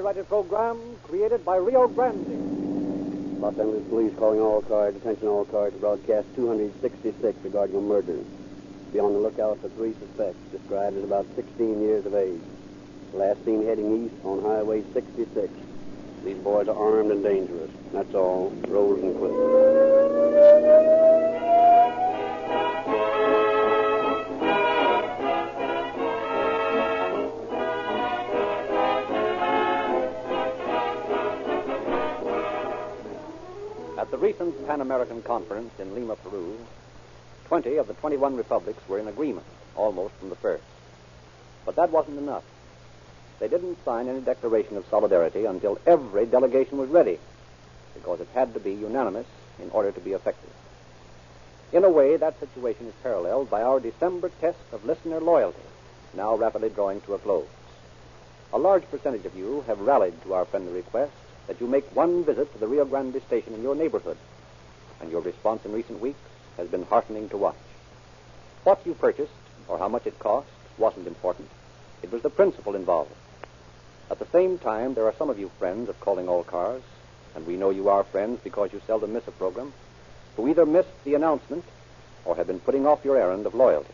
copyrighted program created by Rio Grande. Los Angeles Police calling all cars, attention all cars, to broadcast 266 regarding a murder. Be on the lookout for 3 suspects, described as about 16 years of age. Last seen heading east on Highway 66. These boys are armed and dangerous. That's all. Rosenquist. At the recent Pan American Conference in Lima, Peru, 20 of the 21 republics were in agreement, almost from the first. But that wasn't enough. They didn't sign any declaration of solidarity until every delegation was ready, because it had to be unanimous in order to be effective. In a way, that situation is paralleled by our December test of listener loyalty, now rapidly drawing to a close. A large percentage of you have rallied to our friendly request that you make one visit to the Rio Grande station in your neighborhood, and your response in recent weeks has been heartening to watch. What you purchased, or how much it cost, wasn't important. It was the principle involved. At the same time, there are some of you friends of Calling All Cars, and we know you are friends because you seldom miss a program, who either missed the announcement or have been putting off your errand of loyalty.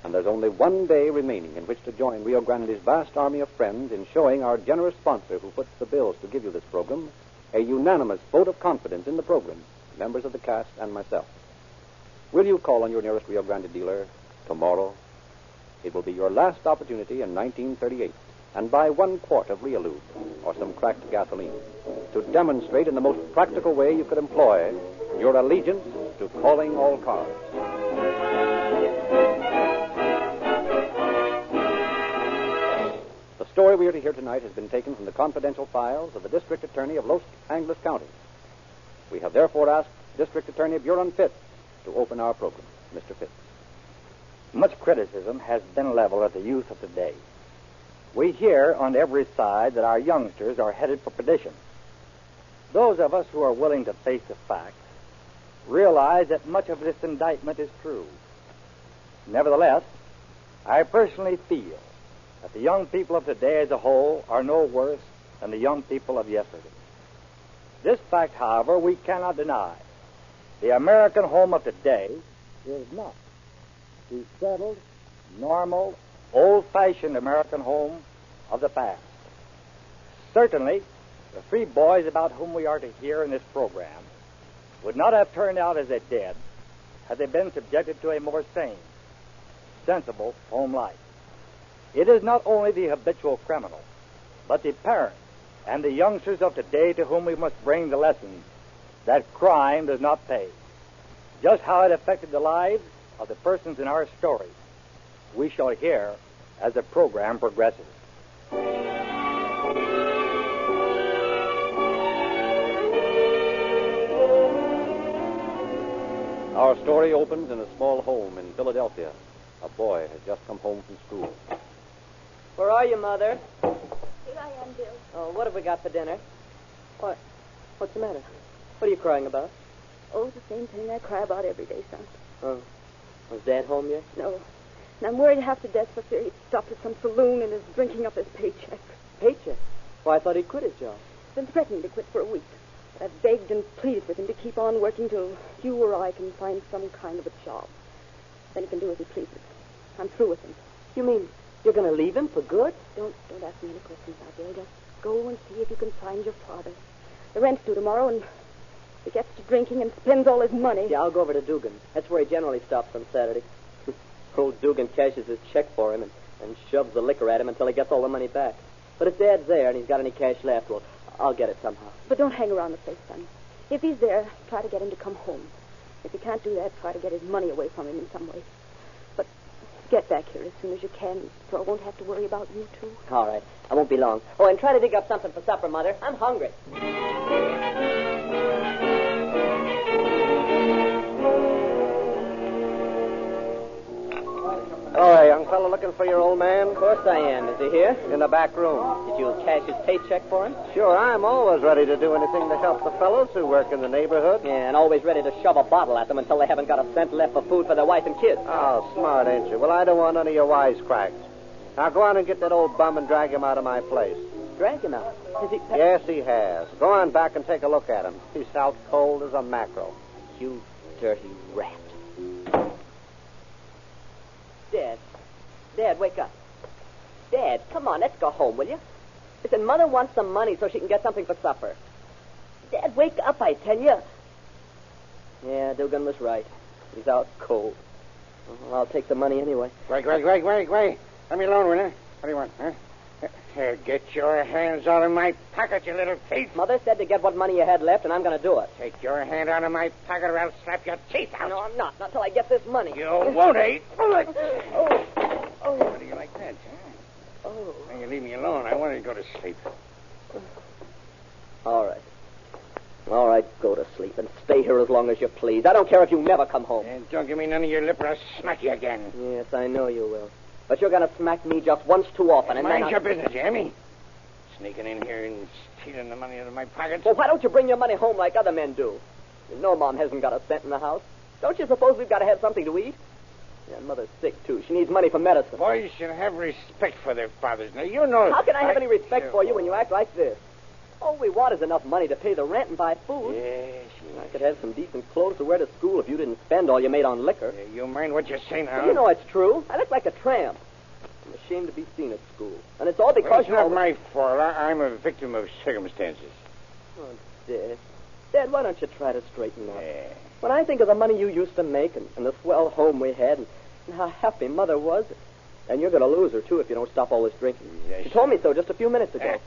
And there's only one day remaining in which to join Rio Grande's vast army of friends in showing our generous sponsor who puts the bills to give you this program a unanimous vote of confidence in the program, members of the cast and myself. Will you call on your nearest Rio Grande dealer tomorrow? It will be your last opportunity in 1938, and buy 1 quart of Realube or some cracked gasoline to demonstrate in the most practical way you could employ your allegiance to Calling All Cars. The story we are to hear tonight has been taken from the confidential files of the District Attorney of Los Angeles County. We have therefore asked District Attorney Buron Fitz to open our program. Mr. Fitz. Much criticism has been leveled at the youth of today. We hear on every side that our youngsters are headed for perdition. Those of us who are willing to face the facts realize that much of this indictment is true. Nevertheless, I personally feel that the young people of today as a whole are no worse than the young people of yesterday. This fact, however, we cannot deny. The American home of today is not the settled, normal, old-fashioned American home of the past. Certainly, the 3 boys about whom we are to hear in this program would not have turned out as they did had they been subjected to a more sane, sensible home life. It is not only the habitual criminal, but the parents and the youngsters of today to whom we must bring the lesson that crime does not pay. Just how it affected the lives of the persons in our story, we shall hear as the program progresses. Our story opens in a small home in Philadelphia. A boy has just come home from school. Where are you, Mother? Here I am, Bill. Oh, what have we got for dinner? What? What's the matter? What are you crying about? Oh, the same thing I cry about every day, son. Oh. Was Dad home yet? No. And I'm worried half to death for fear he'd stopped at some saloon and is drinking up his paycheck. Paycheck? Why, I thought he'd quit his job. Been threatening to quit for a week. I've begged and pleaded with him to keep on working till you or I can find some kind of a job. Then he can do as he pleases. I'm through with him. You mean you're going to leave him for good? Don't ask me any questions now, Bill. Just go and see if you can find your father. The rent's due tomorrow, and he gets to drinking and spends all his money. Yeah, I'll go over to Dugan's. That's where he generally stops on Saturday. Old Dugan cashes his check for him and shoves the liquor at him until he gets all the money back. But if Dad's there and he's got any cash left, well, I'll get it somehow. But don't hang around the place, son. If he's there, try to get him to come home. If you can't do that, try to get his money away from him in some way. But get back here as soon as you can, so I won't have to worry about you two. All right. I won't be long. Oh, and try to dig up something for supper, Mother. I'm hungry. Oh, hey, young fella, looking for your old man? Of course I am. Is he here? In the back room. Did you cash his paycheck for him? Sure, I'm always ready to do anything to help the fellows who work in the neighborhood. Yeah, and always ready to shove a bottle at them until they haven't got a cent left for food for their wife and kids. Oh, smart, ain't you? Well, I don't want none of your wisecracks. Now go on and get that old bum and drag him out of my place. drank him out. Has he... Yes, he has. Go on back and take a look at him. He's out cold as a mackerel. You dirty rat. Dad, wake up. Dad, come on, let's go home, will you? Listen, Mother wants some money so she can get something for supper. Dad, wake up, I tell you. Yeah, Dugan was right. He's out cold. Well, I'll take the money anyway. Wait. Let me alone, will you? What do you want, huh? Here, get your hands out of my pocket, you little thief. Mother said to get what money you had left, and I'm going to do it. Take your hand out of my pocket or I'll slap your teeth out. No, I'm not. Not till I get this money. You won't, eh? Oh. What do you like that, huh? Oh. Now, you leave me alone. I want to go to sleep. All right, go to sleep and stay here as long as you please. I don't care if you never come home. And don't give me none of your lip or I'll smack you again. Yes, I know you will. But you're going to smack me just once too often. And mind your business, you hear me? Sneaking in here and stealing the money out of my pockets. Well, why don't you bring your money home like other men do? You know Mom hasn't got a cent in the house. Don't you suppose we've got to have something to eat? Yeah, Mother's sick, too. She needs money for medicine. Boys should have respect for their fathers. Now, you know... How can I have any respect for you when you act like this? All we want is enough money to pay the rent and buy food. Yes. I could have some decent clothes to wear to school if you didn't spend all you made on liquor. You mind what you say now? Well, you know it's true. I look like a tramp. I'm ashamed to be seen at school. And it's all because well, it's not my fault. I'm a victim of circumstances. Oh, Dad, why don't you try to straighten up? Yeah. When I think of the money you used to make and the swell home we had and how happy Mother was, and you're going to lose her, too, if you don't stop all this drinking. Yes. She told me so just a few minutes ago.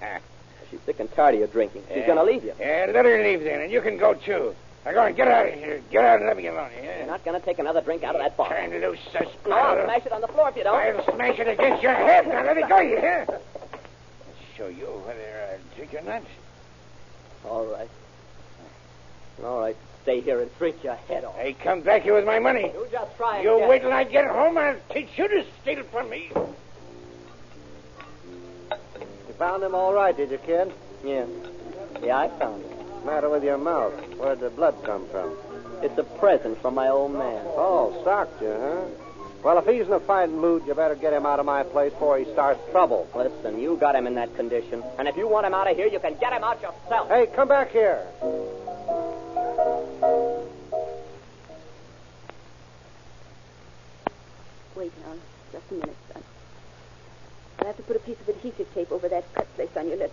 She's sick and tired of your drinking. She's going to leave you. Yeah, let her leave then, and you can go, too. Now, go on, get out of here. Get out and let me alone, yeah? You're not going to take another drink out of that bar. Turn loose, sus. No, I'll smash it on the floor if you don't. I'll smash it against your head. Now, let it go, you hear? I'll show you whether I drink or not. All right. Stay here and drink your head off. Hey, come back here with my money. You just try and You get wait it. till I get home. I'll teach you to steal from me. You found him all right, did you, kid? Yeah, I found it. What's the matter with your mouth? Where'd the blood come from? It's a present from my old man. Oh, socked you, huh? Well, if he's in a fighting mood, you better get him out of my place before he starts trouble. Listen, you got him in that condition. And if you want him out of here, you can get him out yourself. Hey, come back here. Wait now, just a minute, son. I'll have to put a piece of adhesive tape over that cut place on your lip.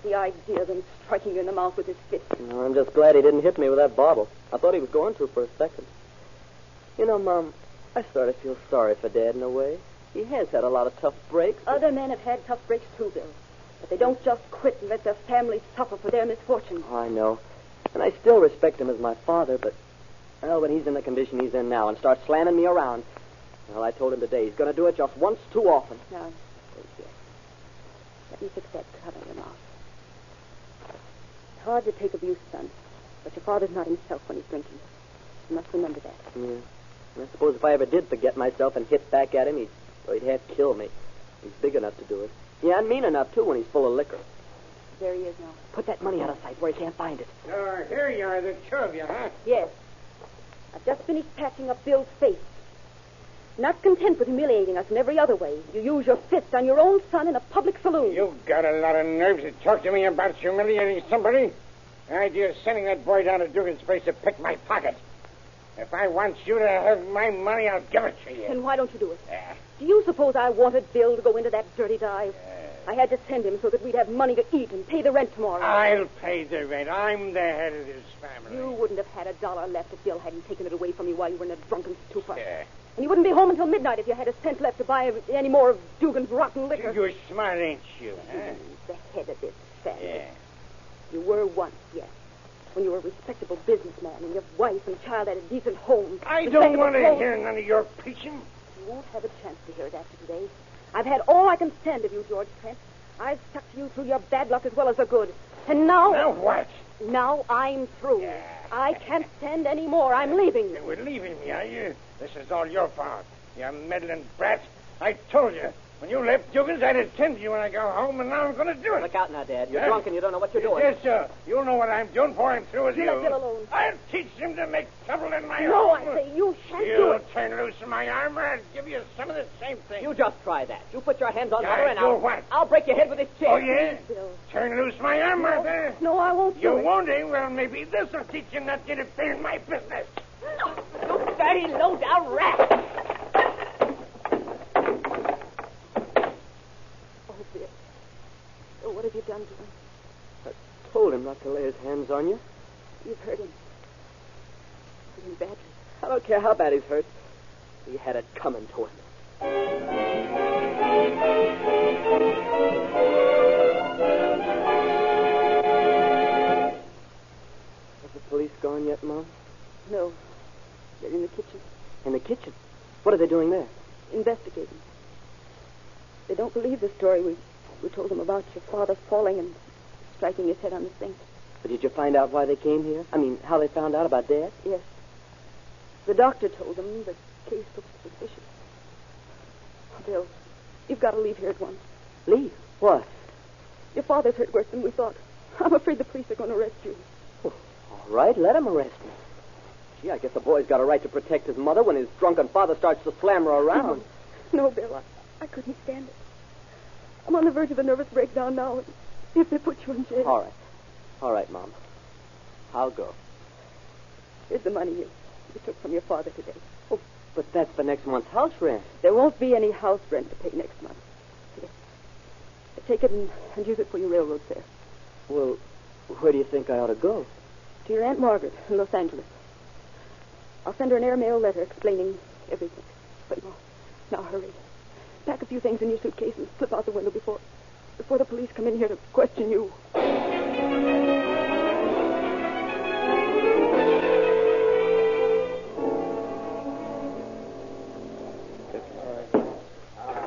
The idea of him striking you in the mouth with his fist. No, I'm just glad he didn't hit me with that bottle. I thought he was going to for a second. You know, Mom, I sort of feel sorry for Dad in a way. He has had a lot of tough breaks. Other men have had tough breaks too, Bill. But they don't just quit and let their families suffer for their misfortunes. Oh, I know. And I still respect him as my father, but, well, when he's in the condition he's in now and starts slamming me around, well, I told him today he's going to do it just once too often. Now, wait here. Let me fix that cut on your mouth. It's hard to take abuse, son, but your father's not himself when he's drinking. You must remember that. Yeah. I suppose if I ever did forget myself and hit back at him, he'd half kill me. He's big enough to do it. Yeah, and mean enough, too, when he's full of liquor. There he is now. Put that money out of sight where he can't find it. Here you are, the two of you, huh? Yes. I've just finished patching up Bill's face. Not content with humiliating us in every other way, you use your fist on your own son in a public saloon. You've got a lot of nerves to talk to me about humiliating somebody. The idea of sending that boy down to Dugan's place to pick my pocket. If I want you to have my money, I'll give it to you. Then why don't you do it? Do you suppose I wanted Bill to go into that dirty dive? I had to send him so that we'd have money to eat and pay the rent tomorrow. I'll pay the rent. I'm the head of this family. You wouldn't have had $1 left if Bill hadn't taken it away from you while you were in a drunken stupor. Yeah. And you wouldn't be home until midnight if you had a cent left to buy any more of Dugan's rotten liquor. You're smart, ain't you, huh? The head of this family. Yeah. You were once, yes. When you were a respectable businessman and your wife and child had a decent home. I don't want to hear none of your preaching. You won't have a chance to hear it after today. I've had all I can stand of you, George Trent. I've stuck to you through your bad luck as well as the good. And now... Now what? Now I'm through. Yeah. I can't stand any more. I'm leaving you. We're leaving me, are you? This is all your fault. You meddling brat. I told you. When you left Dugan's, I'd attend to you when I go home, and now I'm going to do it. Look out now, Dad. You're drunk and you don't know what you're doing. Yes, sir. You'll know what I'm doing before I'm through with you. Let Bill alone. I'll teach him to make trouble in my No, home. I say you shan't do You it. turn loose in my arm, or I'll give you some of the same thing. You just try that. You put your hands on Yeah, Mother and do what? I'll break your head with this chair. Oh, yeah? Bill. turn loose my arm, Martha. No, I won't do You it. won't, eh? Well, maybe this'll teach you not to interfere in my business. No, you dirty, low-down rat. Oh, Bill. Oh, what have you done to him? I told him not to lay his hands on you. You've hurt him. Hurt him badly. I don't care how bad he's hurt. He had it coming to him. Have the police gone yet, Mom? No. They're in the kitchen. In the kitchen? What are they doing there? Investigating. They don't believe the story we told them about your father falling and striking his head on the sink. But did you find out why they came here? I mean, how they found out about Dad? Yes. The doctor told them the case looks suspicious. Bill, you've got to leave here at once. Leave? What? Your father's hurt worse than we thought. I'm afraid the police are going to arrest you. Oh, all right, let him arrest me. Gee, I guess a boy's got a right to protect his mother when his drunken father starts to slam her around. No, Bill, I couldn't stand it. I'm on the verge of a nervous breakdown now. And if they put you in jail... All right. All right, Mom. I'll go. Here's the money you took from your father today. Oh, but that's for next month's house rent. There won't be any house rent to pay next month. Here. Take it and use it for your railroad fare. Well, where do you think I ought to go? To your Aunt Margaret in Los Angeles. I'll send her an airmail letter explaining everything. But now hurry. Pack a few things in your suitcase and slip out the window before the police come in here to question you.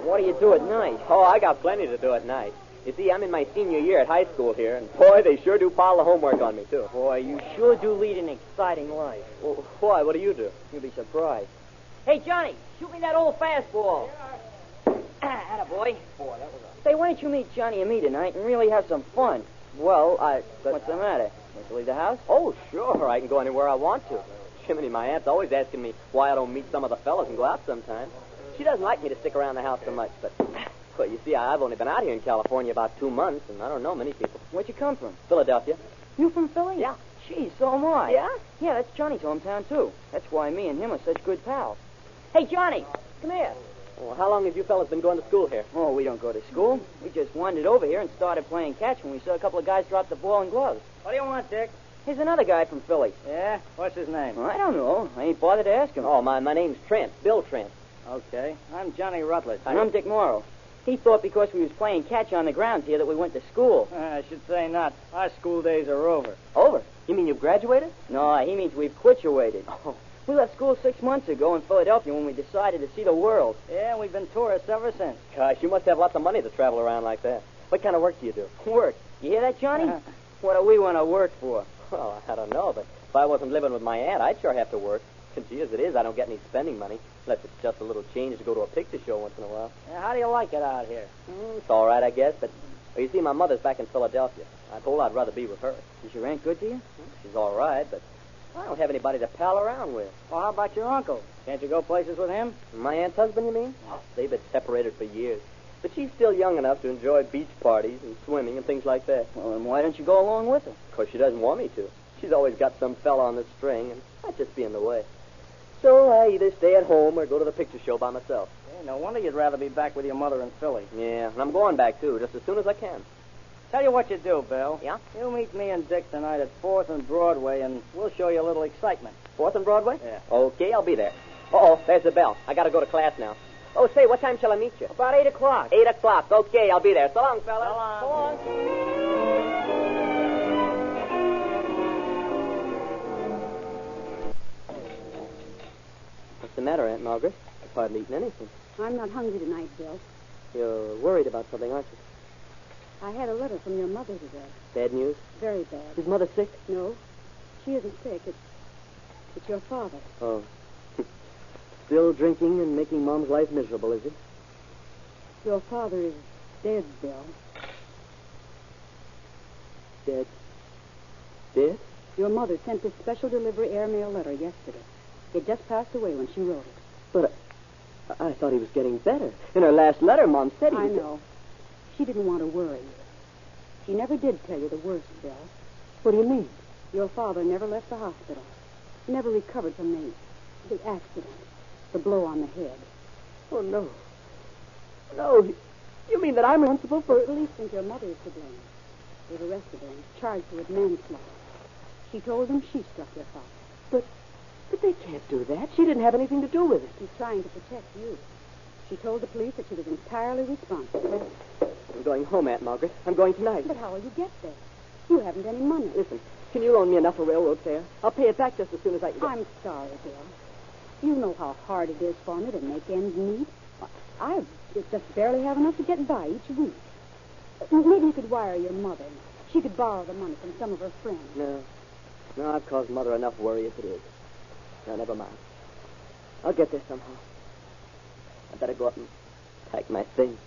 What do you do at night? Oh, I got plenty to do at night. You see, I'm in my senior year at high school here, and boy, they sure do pile the homework on me, too. Boy, you sure do lead an exciting life. Well, why? What do you do? You'll be surprised. Hey, Johnny, shoot me that old fastball. Attaboy. Boy, that was Say, why don't you meet Johnny and me tonight and really have some fun? Well, What's the matter? Want to leave the house? Oh, sure. I can go anywhere I want to. Jiminy, my aunt's always asking me why I don't meet some of the fellas and go out sometime. She doesn't like me to stick around the house so much, but... Well, you see, I've only been out here in California about 2 months, and I don't know many people. Where'd you come from? Philadelphia. You from Philly? Yeah. Gee, so am I. Yeah? Yeah, that's Johnny's hometown, too. That's why me and him are such good pals. Hey, Johnny, come here. Well, how long have you fellas been going to school here? Oh, we don't go to school. We just wandered over here and started playing catch when we saw a couple of guys drop the ball and gloves. What do you want, Dick? Here's another guy from Philly. Yeah? What's his name? Well, I don't know. I ain't bothered to ask him. Oh, my name's Trent. Bill Trent. Okay. I'm Johnny Rutledge. And I'm Dick Morrow. He thought because we was playing catch on the grounds here that we went to school. I should say not. Our school days are over. Over? You mean you've graduated? No, he means we've quituated. Oh. We left school 6 months ago in Philadelphia when we decided to see the world. Yeah, we've been tourists ever since. Gosh, you must have lots of money to travel around like that. What kind of work do you do? Work. You hear that, Johnny? What do we want to work for? Well, I don't know, but if I wasn't living with my aunt, I'd sure have to work. And gee, as it is, I don't get any spending money, unless it's just a little change to go to a picture show once in a while. Yeah, how do you like it out here? It's all right, I guess, but well, you see, my mother's back in Philadelphia. I told her I'd rather be with her. Is your aunt good to you? She's all right, but I don't have anybody to pal around with. Well, how about your uncle? Can't you go places with him? My aunt's husband, you mean? Oh, they've been separated for years. But she's still young enough to enjoy beach parties and swimming and things like that. Well, then why don't you go along with her? Because she doesn't want me to. She's always got some fella on the string, and I'd just be in the way. So I either stay at home or go to the picture show by myself. Yeah, no wonder you'd rather be back with your mother in Philly. Yeah, and I'm going back, too, just as soon as I can. Tell you what you do, Bill. Yeah? You meet me and Dick tonight at 4th and Broadway, and we'll show you a little excitement. 4th and Broadway? Yeah. Okay, I'll be there. Uh-oh, there's the bell. I got to go to class now. Oh, say, what time shall I meet you? About 8 o'clock. 8 o'clock. Okay, I'll be there. So long, fella. So long. So long. What's the matter, Aunt Margaret? I've hardly eaten anything. I'm not hungry tonight, Bill. You're worried about something, aren't you? I had a letter from your mother today. Bad news? Very bad. Is Mother sick? No, she isn't sick. It's your father. Oh. Still drinking and making Mom's life miserable, is it? Your father is dead, Bill. Dead? Dead? Your mother sent this special delivery airmail letter yesterday. It just passed away when she wrote it. But I thought he was getting better. In her last letter, Mom said he I was... know. She didn't want to worry you. She never did tell you the worst, Bill. What do you mean? Your father never left the hospital. Never recovered from the accident. The blow on the head. Oh, no. No, you mean that I'm responsible for... The police think your mother is to blame. They've arrested her and charged her with manslaughter. She told them she struck your father. But they can't do that. She didn't have anything to do with it. She's trying to protect you. She told the police that she was entirely responsible. I'm going home, Aunt Margaret. I'm going tonight. But how will you get there? You haven't any money. Listen, can you loan me enough for railroad fare? I'll pay it back just as soon as I can get... I'm sorry, Bill. You know how hard it is for me to make ends meet. I just barely have enough to get by each week. Maybe you could wire your mother. She could borrow the money from some of her friends. No, I've caused Mother enough worry as it is. Now, never mind. I'll get there somehow. I better go up and pack my things.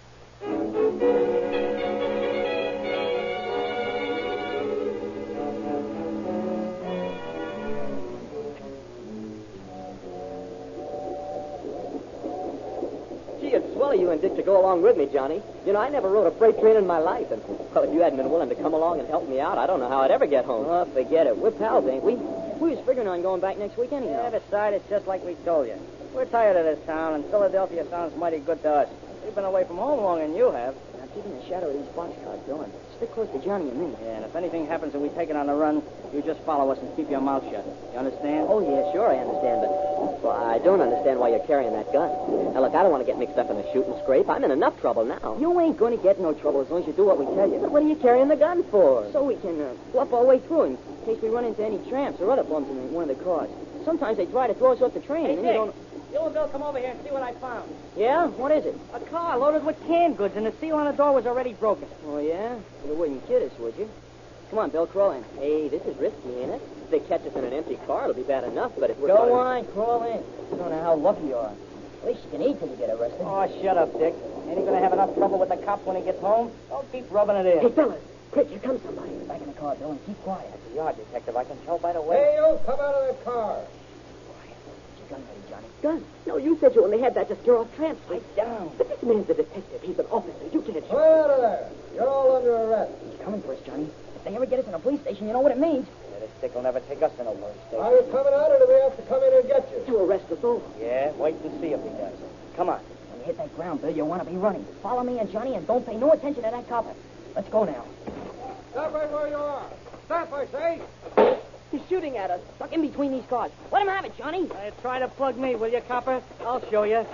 Gee, it's swell of you and Dick to go along with me, Johnny. You know, I never rode a freight train in my life, and, well, if you hadn't been willing to come along and help me out, I don't know how I'd ever get home. Oh, forget it. We're pals, ain't we? We was figuring on going back next week anyhow. Yeah, besides, it's just like we told you. We're tired of this town, and Philadelphia sounds mighty good to us. We've been away from home longer than you have. Now, keep in the shadow of these boxcars, Bill, and stick close to Johnny and me. Yeah, and if anything happens and we take it on the run, you just follow us and keep your mouth shut. You understand? Oh, yeah, sure, I understand, but well, I don't understand why you're carrying that gun. Now, look, I don't want to get mixed up in a shooting scrape. I'm in enough trouble now. You ain't going to get in no trouble as long as you do what we tell you. But what are you carrying the gun for? So we can bluff our way through in case we run into any tramps or other bums in one of the cars. Sometimes they try to throw us off the train. Hey, and Dick, you don't... you and Bill come over here and see what I found. Yeah? What is it? A car loaded with canned goods, and the seal on the door was already broken. Oh, yeah? You wouldn't kid us, would you? Come on, Bill, crawl in. Hey, this is risky, ain't it? If they catch us in an empty car, it'll be bad enough, but if we're... Go on, crawl in. I don't know how lucky you are. At least you can eat till you get arrested. Oh, shut up, Dick. Ain't he going to have enough trouble with the cops when he gets home? Don't keep rubbing it in. Hey, fellas, quick, here comes somebody. Get back in the car, Bill, and keep quiet. That's a yard detective. I can tell by the way. Hey, you, come out of that car. Gun ready, Johnny. Gun? No, you said you only had that to scare off tramps. Pipe down. But this man's a detective. He's an officer. You can't shoot. Come out of there. You're all under arrest. He's coming for us, Johnny. If they ever get us in a police station, you know what it means. Yeah, this Dick will never take us in a police station. Are you coming out, or do we have to come in and get you? To arrest us all. Yeah, wait and see if he does. Come on. When you hit that ground, Bill, you want to be running. Follow me and Johnny, and don't pay no attention to that copper. Let's go now. Stop right where you are. Stop, I say. He's shooting at us. Stuck in between these cars. Let him have it, Johnny. Try to plug me, will you, copper? I'll show you.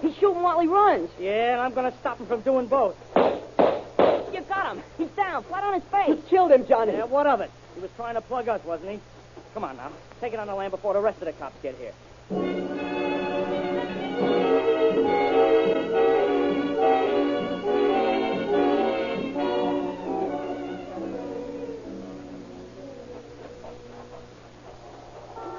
He's shooting while he runs. Yeah, and I'm going to stop him from doing both. You got him. He's down, flat on his face. You killed him, Johnny. Yeah, what of it? He was trying to plug us, wasn't he? Come on now. Take it on the land before the rest of the cops get here.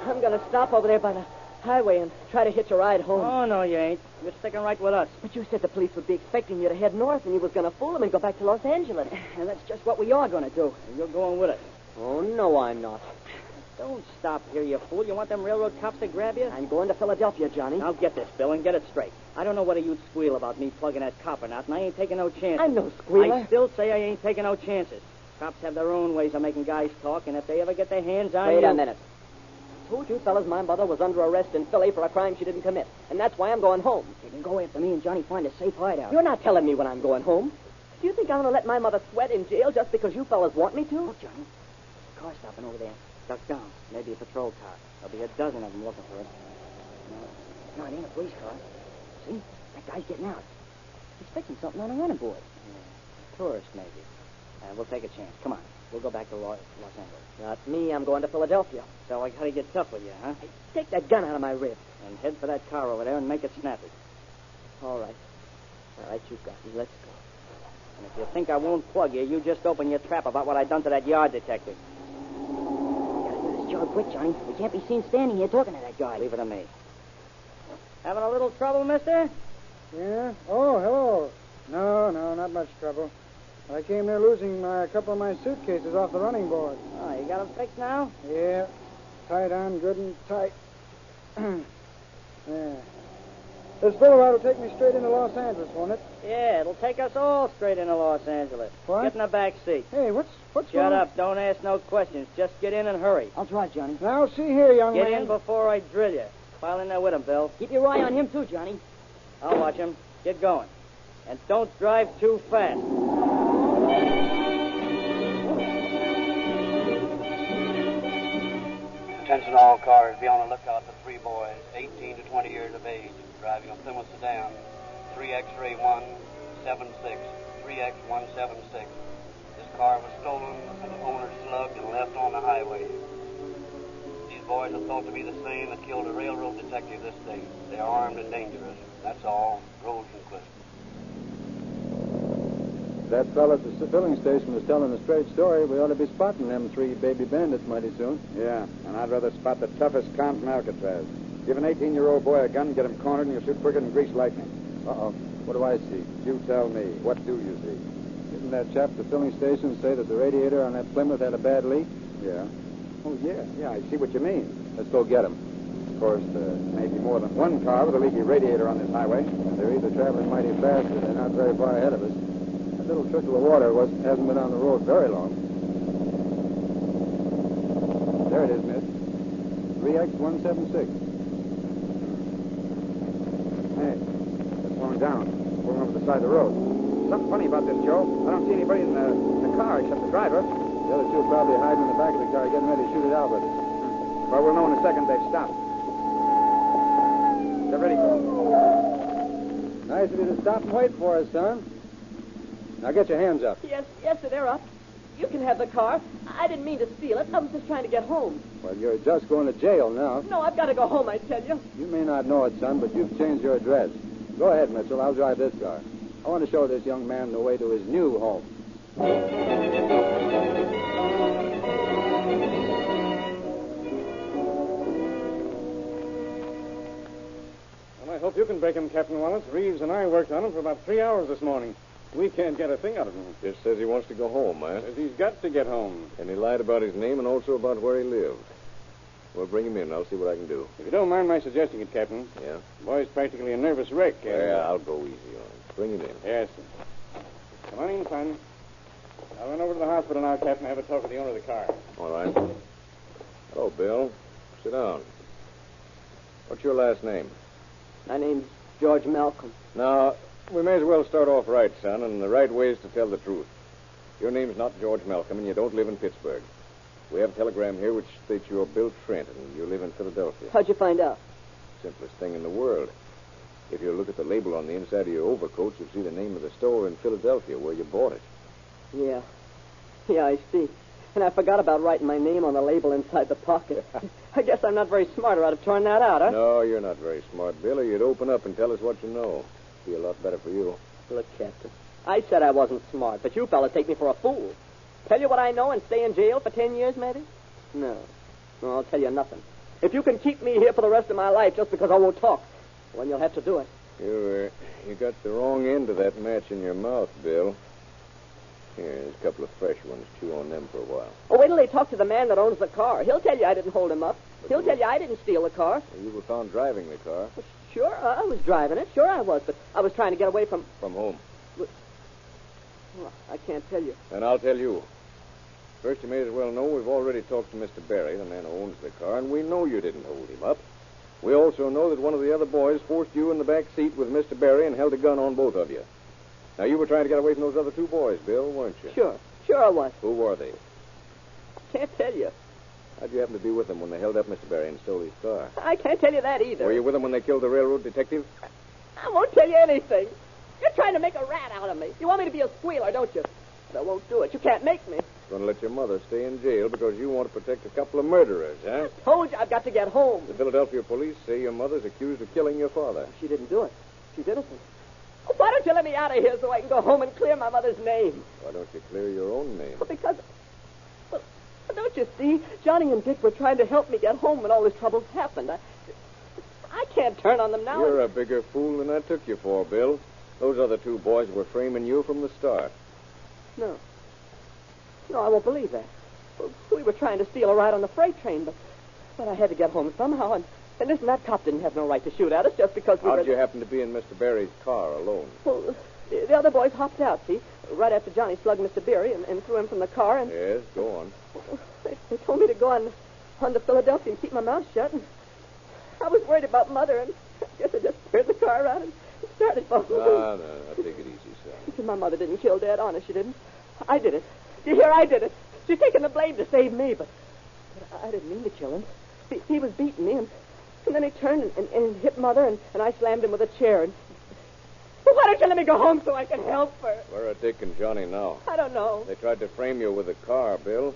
I'm going to stop over there by the highway and try to hitch a ride home. Oh, no, you ain't. You're sticking right with us. But you said the police would be expecting you to head north, and you was going to fool them and go back to Los Angeles. And that's just what we are going to do. And you're going with us. Oh, no, I'm not. Don't stop here, you fool. You want them railroad cops to grab you? I'm going to Philadelphia, Johnny. Now get this, Bill, and get it straight. I don't know whether you'd squeal about me plugging that cop or not, and I ain't taking no chances. I'm no squealer. I still say I ain't taking no chances. Cops have their own ways of making guys talk, and if they ever get their hands on Wait you... a minute. I told you fellas my mother was under arrest in Philly for a crime she didn't commit, and that's why I'm going home. You can go after me and Johnny find a safe hideout. You're not telling me when I'm going home. Do you think I'm going to let my mother sweat in jail just because you fellas want me to? Look, Johnny. Car stopping over there. Duck down. Maybe a patrol car. There'll be a dozen of them looking for us. No, it ain't a police car. See? That guy's getting out. He's fixing something on a running board. Yeah. Tourist, maybe. We'll take a chance. Come on. We'll go back to Los Angeles. Not me. I'm going to Philadelphia. So I gotta get tough with you, huh? Hey, take that gun out of my rib. And head for that car over there and make it snappy. All right. All right, you got me. Let's go. And if you think I won't plug you, you just open your trap about what I done to that yard detective. We gotta do this job quick, Johnny. We can't be seen standing here talking to that guy. Leave it to me. Having a little trouble, mister? Yeah? Oh, hello. No, not much trouble. I came there losing a couple of my suitcases off the running board. Oh, you got them fixed now? Yeah. Tied on good and tight. Yeah. This boulevard will take me straight into Los Angeles, won't it? Yeah, it'll take us all straight into Los Angeles. What? Get in the back seat. Hey, what's Shut going on? up. Don't ask no questions. Just get in and hurry. I'll try, Johnny. Now, see here, young Get man. in before I drill you. Pile in there with him, Bill. Keep your eye on him, too, Johnny. I'll watch him. Get going. And don't drive too fast. Attention all cars. Be on the lookout for 3 boys, 18 to 20 years of age, driving a Plymouth sedan, 3X-ray 176, 3X176. This car was stolen and the owner slugged and left on the highway. These boys are thought to be the same that killed a railroad detective this day. They are armed and dangerous. That's all. Rosenquist. That fella at the filling station was telling a straight story. We ought to be spotting them 3 baby bandits mighty soon. Yeah, and I'd rather spot the toughest count from Alcatraz. Give an 18-year-old boy a gun, get him cornered, and you'll shoot quicker than greased lightning. Uh-oh. What do I see? You tell me. What do you see? Didn't that chap at the filling station say that the radiator on that Plymouth had a bad leak? Yeah. Oh, yeah. Yeah, I see what you mean. Let's go get him. Of course, there may be more than one car with a leaky radiator on this highway. They're either traveling mighty fast or they're not very far ahead of us. That little trickle of water hasn't been on the road very long. There it is, miss. 3X176. Hey, they're slowing down. Pulling over the side of the road. Something funny about this, Joe. I don't see anybody in the car except the driver. The other 2 are probably hiding in the back of the car getting ready to shoot it out with it. Well, we'll know in a second they've stopped. They're ready for it. Nice of you to stop and wait for us, son. Now get your hands up. Yes, sir, they're up. You can have the car. I didn't mean to steal it. I was just trying to get home. Well, you're just going to jail now. No, I've got to go home, I tell you. You may not know it, son, but you've changed your address. Go ahead, Mitchell. I'll drive this car. I want to show this young man the way to his new home. Well, I hope you can break him, Captain Wallace. Reeves and I worked on him for about 3 hours this morning. We can't get a thing out of him. Just says he wants to go home, man. Says he's got to get home. And he lied about his name and also about where he lived. Well, bring him in. I'll see what I can do. If you don't mind my suggesting it, Captain. Yeah? The boy's practically a nervous wreck. Yeah, I'll go easy on him. Bring him in. Yes, sir. Come on in, son. I'll run over to the hospital now, Captain, and have a talk with the owner of the car. All right. Hello, Bill. Sit down. What's your last name? My name's George Malcolm. Now, we may as well start off right, son, and the right way is to tell the truth. Your name's not George Malcolm, and you don't live in Pittsburgh. We have a telegram here which states you're Bill Trent, and you live in Philadelphia. How'd you find out? Simplest thing in the world. If you look at the label on the inside of your overcoat, you'll see the name of the store in Philadelphia where you bought it. Yeah. Yeah, I see. And I forgot about writing my name on the label inside the pocket. I guess I'm not very smart, or I'd have torn that out, huh? No, you're not very smart, Bill, or you'd open up and tell us what you know. Be a lot better for you. Look, Captain, I said I wasn't smart, but you fellas take me for a fool. Tell you what I know and stay in jail for 10 years, maybe? No, I'll tell you nothing. If you can keep me here for the rest of my life just because I won't talk, well, you'll have to do it. You got the wrong end of that match in your mouth, Bill. Here, there's a couple of fresh ones. Chew on them for a while. Oh, wait till they talk to the man that owns the car. He'll tell you I didn't hold him up. He'll tell you I didn't steal the car. Well, you were found driving the car. Well, sure, I was driving it. Sure I was, but I was trying to get away from... From whom? Well, I can't tell you. And I'll tell you. First, you may as well know we've already talked to Mr. Barry, the man who owns the car, and we know you didn't hold him up. We also know that one of the other boys forced you in the back seat with Mr. Barry and held a gun on both of you. Now, you were trying to get away from those other 2 boys, Bill, weren't you? Sure I was. Who were they? Can't tell you. How'd you happen to be with them when they held up Mr. Barry and stole his car? I can't tell you that either. Were you with them when they killed the railroad detective? I won't tell you anything. You're trying to make a rat out of me. You want me to be a squealer, don't you? But I won't do it. You can't make me. Going to let your mother stay in jail because you want to protect a couple of murderers, huh? I told you I've got to get home. The Philadelphia police say your mother's accused of killing your father. She didn't do it. She's innocent. Oh, why don't you let me out of here so I can go home and clear my mother's name? Why don't you clear your own name? Well, because... Well, don't you see? Johnny and Dick were trying to help me get home when all this trouble happened. I can't turn on them now. You're a bigger fool than I took you for, Bill. Those other 2 boys were framing you from the start. No, I won't believe that. We were trying to steal a ride on the freight train, but I had to get home somehow, and And listen, that cop didn't have no right to shoot at us just because we How'd were... you happen to be in Mr. Barry's car alone? Well, the other boys hopped out, see? Right after Johnny slugged Mr. Beery and threw him from the car, and... Yes, go on. They told me to go on to Philadelphia and keep my mouth shut, and I was worried about Mother, and I guess I just turned the car around and started falling. No, take it easy, son. My mother didn't kill Dad, honest, she didn't. I did it. You hear, I did it. She's taking the blame to save me, but I didn't mean to kill him. He was beating me, and then he turned and hit Mother, and I slammed him with a chair, and... Well, why don't you let me go home so I can help her? Where are Dick and Johnny now? I don't know. They tried to frame you with a car, Bill.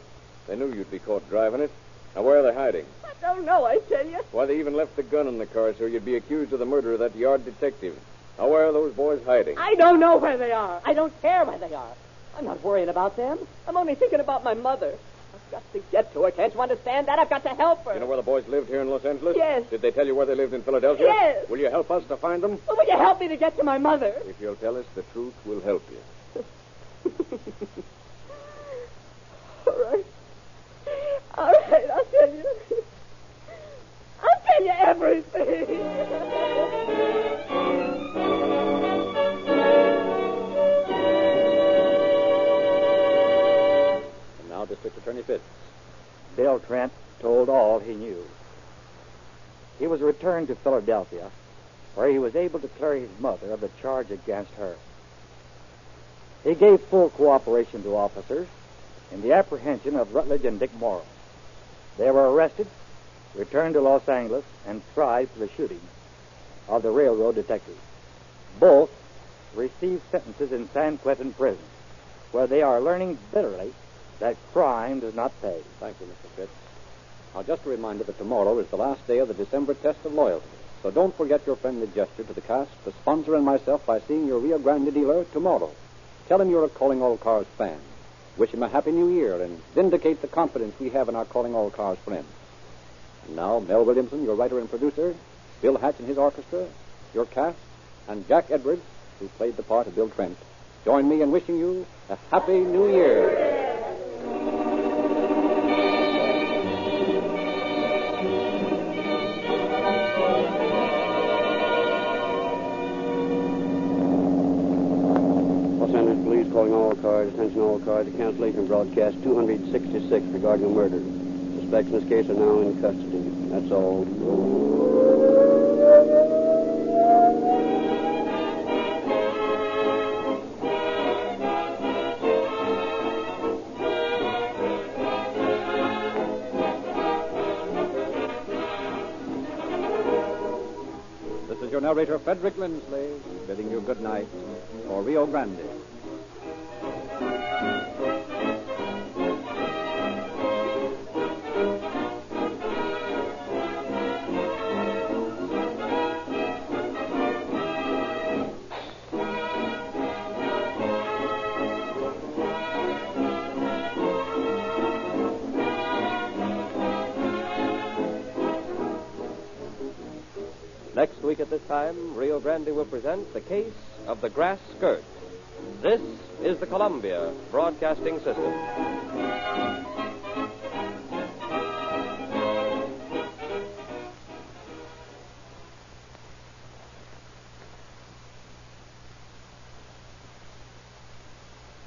They knew you'd be caught driving it. Now, where are they hiding? I don't know, I tell you. Why, they even left the gun in the car so you'd be accused of the murder of that yard detective. Now, where are those boys hiding? I don't know where they are. I don't care where they are. I'm not worrying about them. I'm only thinking about my mother. I've got to get to her. Can't you understand that? I've got to help her. You know where the boys lived here in Los Angeles? Yes. Did they tell you where they lived in Philadelphia? Yes. Will you help us to find them? Well, will you help me to get to my mother? If you'll tell us the truth, we'll help you. All right. All right, I'll tell you. I'll tell you everything. And now, District Attorney Fitz. Bill Trent told all he knew. He was returned to Philadelphia, where he was able to clear his mother of the charge against her. He gave full cooperation to officers in the apprehension of Rutledge and Dick Morrow. They were arrested, returned to Los Angeles, and tried for the shooting of the railroad detective. Both received sentences in San Quentin prison, where they are learning bitterly that crime does not pay. Thank you, Mr. Fitz. Now, just a reminder that tomorrow is the last day of the December test of loyalty. So don't forget your friendly gesture to the cast, the sponsor, and myself by seeing your Rio Grande dealer tomorrow. Tell him you're a Calling All Cars fan. Wish him a Happy New Year and vindicate the confidence we have in our Calling All Cars friends. And now, Mel Williamson, your writer and producer, Bill Hatch and his orchestra, your cast, and Jack Edwards, who played the part of Bill Trent, join me in wishing you a Happy New Year. Calling all cars, attention all cars, the cancellation broadcast 266 regarding a murder. Suspects in this case are now in custody. That's all. This is your narrator, Frederick Lindsley, bidding you good night for Rio Grande. Next week at this time, Rio Grande will present The Case of the Grass Skirt. This is the Columbia Broadcasting System.